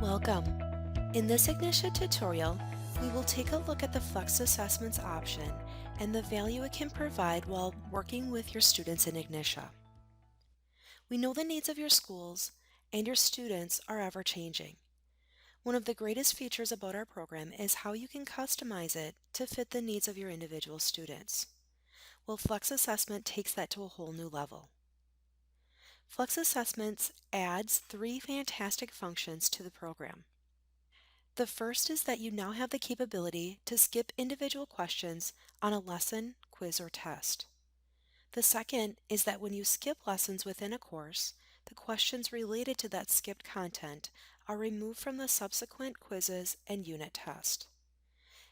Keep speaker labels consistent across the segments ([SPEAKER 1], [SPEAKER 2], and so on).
[SPEAKER 1] Welcome. In this Ignitia tutorial, we will take a look at the Flex Assessments option and the value it can provide while working with your students in Ignitia. We know the needs of your schools and your students are ever-changing. One of the greatest features about our program is how you can customize it to fit the needs of your individual students. Well, Flex Assessment takes that to a whole new level. Flex Assessments adds 3 fantastic functions to the program. The first is that you now have the capability to skip individual questions on a lesson, quiz, or test. The second is that when you skip lessons within a course, the questions related to that skipped content are removed from the subsequent quizzes and unit test.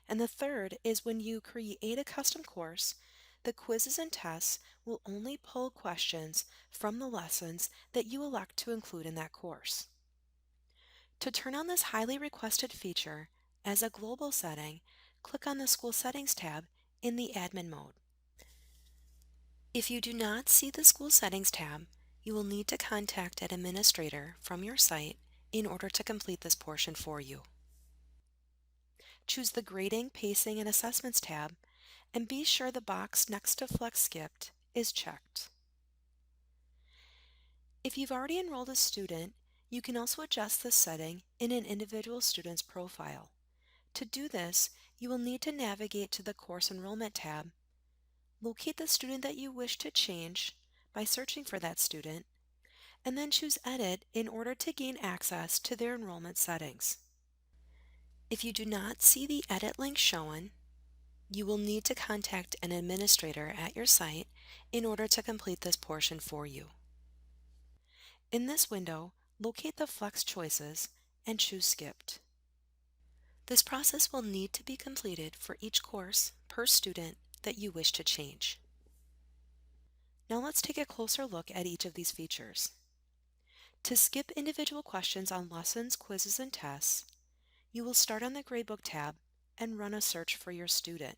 [SPEAKER 1] And the third is when you create a custom course, the quizzes and tests will only pull questions from the lessons that you elect to include in that course. To turn on this highly requested feature as a global setting, click on the School Settings tab in the Admin mode. If you do not see the School Settings tab, you will need to contact an administrator from your site in order to complete this portion for you. Choose the Grading, Pacing, and Assessments tab and be sure the box next to Flex Skipped is checked. If you've already enrolled a student, you can also adjust this setting in an individual student's profile. To do this, you will need to navigate to the Course Enrollment tab, locate the student that you wish to change by searching for that student, and then choose Edit in order to gain access to their enrollment settings. If you do not see the Edit link shown, you will need to contact an administrator at your site in order to complete this portion for you. In this window, locate the Flex choices and choose Skipped. This process will need to be completed for each course per student that you wish to change. Now let's take a closer look at each of these features. To skip individual questions on lessons, quizzes, and tests, you will start on the Gradebook tab and run a search for your student.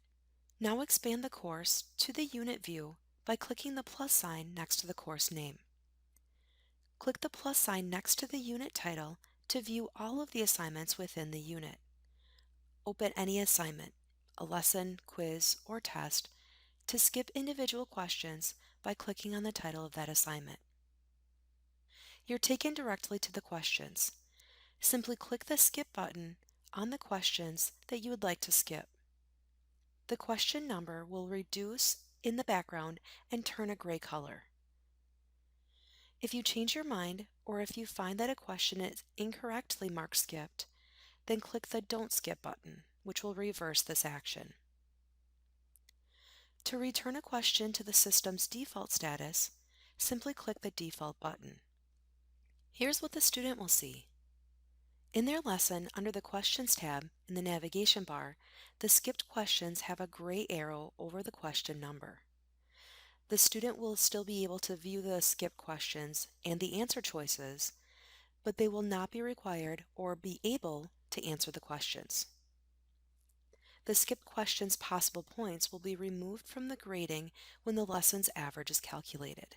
[SPEAKER 1] Now expand the course to the unit view by clicking the plus sign next to the course name. Click the plus sign next to the unit title to view all of the assignments within the unit. Open any assignment, a lesson, quiz, or test, to skip individual questions by clicking on the title of that assignment. You're taken directly to the questions. Simply click the Skip button on the questions that you would like to skip. The question number will reduce in the background and turn a gray color. If you change your mind, or if you find that a question is incorrectly marked skipped, then click the Don't Skip button, which will reverse this action. To return a question to the system's default status, simply click the Default button. Here's what the student will see. In their lesson, under the Questions tab in the navigation bar, the skipped questions have a gray arrow over the question number. The student will still be able to view the skipped questions and the answer choices, but they will not be required or be able to answer the questions. The skipped questions' possible points will be removed from the grading when the lesson's average is calculated.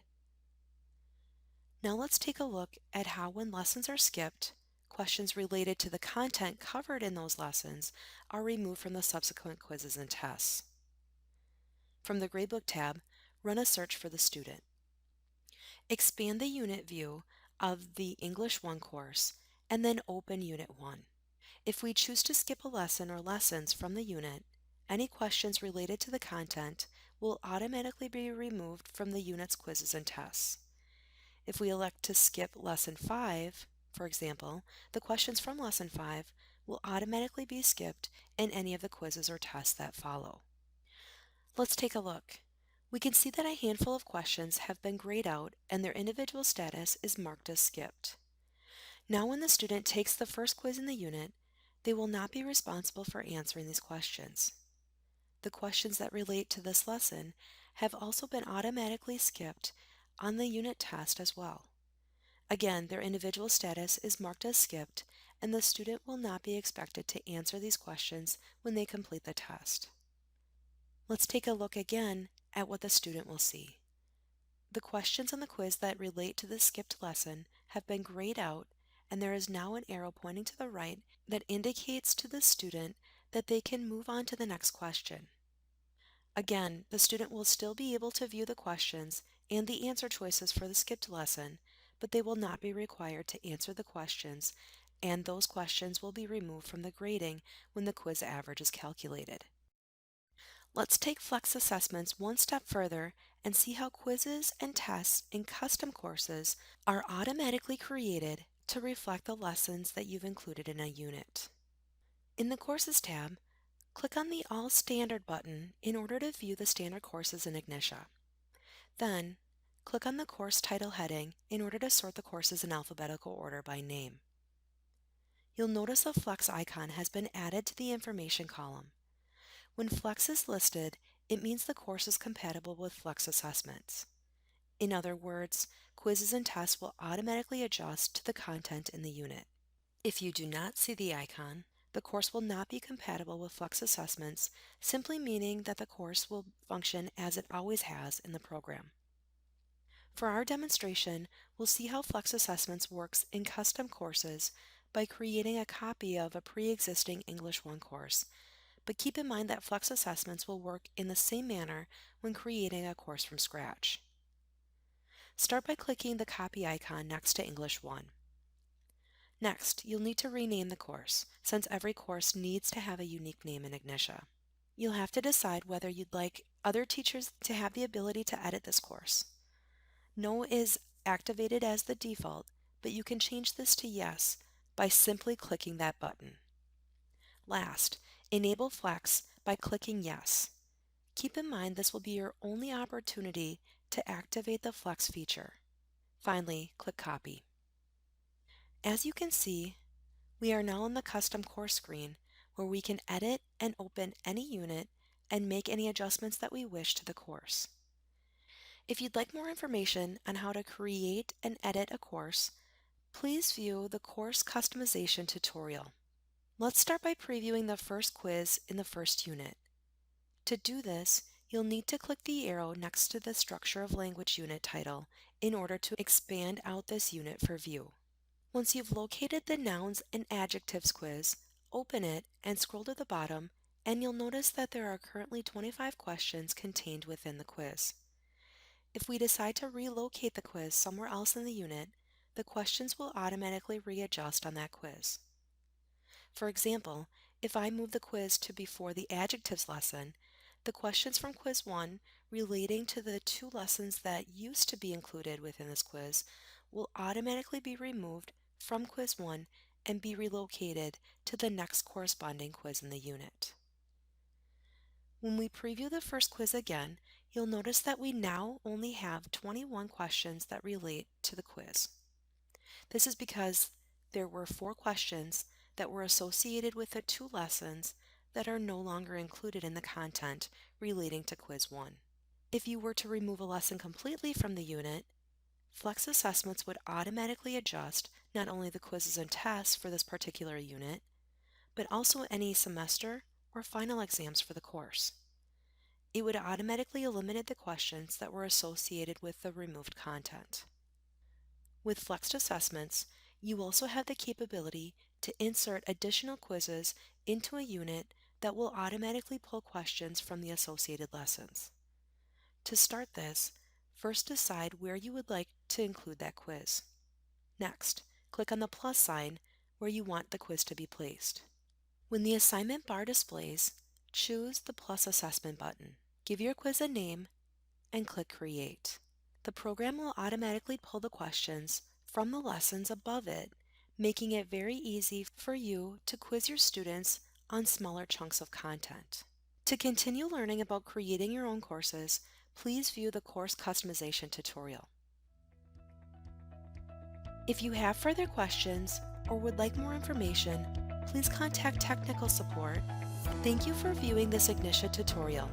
[SPEAKER 1] Now let's take a look at how, when lessons are skipped, questions related to the content covered in those lessons are removed from the subsequent quizzes and tests. From the Gradebook tab, run a search for the student. Expand the unit view of the English 1 course and then open Unit 1. If we choose to skip a lesson or lessons from the unit, any questions related to the content will automatically be removed from the unit's quizzes and tests. If we elect to skip Lesson 5, for example, the questions from Lesson 5 will automatically be skipped in any of the quizzes or tests that follow. Let's take a look. We can see that a handful of questions have been grayed out and their individual status is marked as skipped. Now when the student takes the first quiz in the unit, they will not be responsible for answering these questions. The questions that relate to this lesson have also been automatically skipped on the unit test as well. Again, their individual status is marked as skipped, and the student will not be expected to answer these questions when they complete the test. Let's take a look again at what the student will see. The questions on the quiz that relate to the skipped lesson have been grayed out and there is now an arrow pointing to the right that indicates to the student that they can move on to the next question. Again, the student will still be able to view the questions and the answer choices for the skipped lesson, but they will not be required to answer the questions, and those questions will be removed from the grading when the quiz average is calculated. Let's take Flex assessments one step further and see how quizzes and tests in custom courses are automatically created to reflect the lessons that you've included in a unit. In the Courses tab, click on the All Standard button in order to view the standard courses in Ignitia. Then, click on the course title heading in order to sort the courses in alphabetical order by name. You'll notice a Flex icon has been added to the information column. When Flex is listed, it means the course is compatible with Flex assessments. In other words, quizzes and tests will automatically adjust to the content in the unit. If you do not see the icon, the course will not be compatible with Flex assessments, simply meaning that the course will function as it always has in the program. For our demonstration, we'll see how Flex assessments works in custom courses by creating a copy of a pre-existing English 1 course, but keep in mind that Flex assessments will work in the same manner when creating a course from scratch. Start by clicking the copy icon next to English 1. Next, you'll need to rename the course, since every course needs to have a unique name in Ignitia. You'll have to decide whether you'd like other teachers to have the ability to edit this course. No is activated as the default, but you can change this to yes by simply clicking that button. Last, enable Flex by clicking yes. Keep in mind this will be your only opportunity to activate the Flex feature. Finally, click Copy. As you can see, we are now on the custom course screen where we can edit and open any unit and make any adjustments that we wish to the course. If you'd like more information on how to create and edit a course, please view the course customization tutorial. Let's start by previewing the first quiz in the first unit. To do this, you'll need to click the arrow next to the Structure of Language unit title in order to expand out this unit for view. Once you've located the Nouns and Adjectives quiz, open it and scroll to the bottom, and you'll notice that there are currently 25 questions contained within the quiz. If we decide to relocate the quiz somewhere else in the unit, the questions will automatically readjust on that quiz. For example, if I move the quiz to before the Adjectives lesson, the questions from Quiz 1 relating to the 2 lessons that used to be included within this quiz will automatically be removed from Quiz 1 and be relocated to the next corresponding quiz in the unit. When we preview the first quiz again, you'll notice that we now only have 21 questions that relate to the quiz. This is because there were 4 questions that were associated with the 2 lessons that are no longer included in the content relating to Quiz 1. If you were to remove a lesson completely from the unit, Flex assessments would automatically adjust not only the quizzes and tests for this particular unit, but also any semester or final exams for the course. It would automatically eliminate the questions that were associated with the removed content. With Flexed assessments, you also have the capability to insert additional quizzes into a unit that will automatically pull questions from the associated lessons. To start this, first decide where you would like to include that quiz. Next, click on the plus sign where you want the quiz to be placed. When the assignment bar displays, choose the plus assessment button. Give your quiz a name and click Create. The program will automatically pull the questions from the lessons above it, making it very easy for you to quiz your students on smaller chunks of content. To continue learning about creating your own courses, please view the course customization tutorial. If you have further questions or would like more information, please contact technical support. Thank you for viewing this Ignitia tutorial.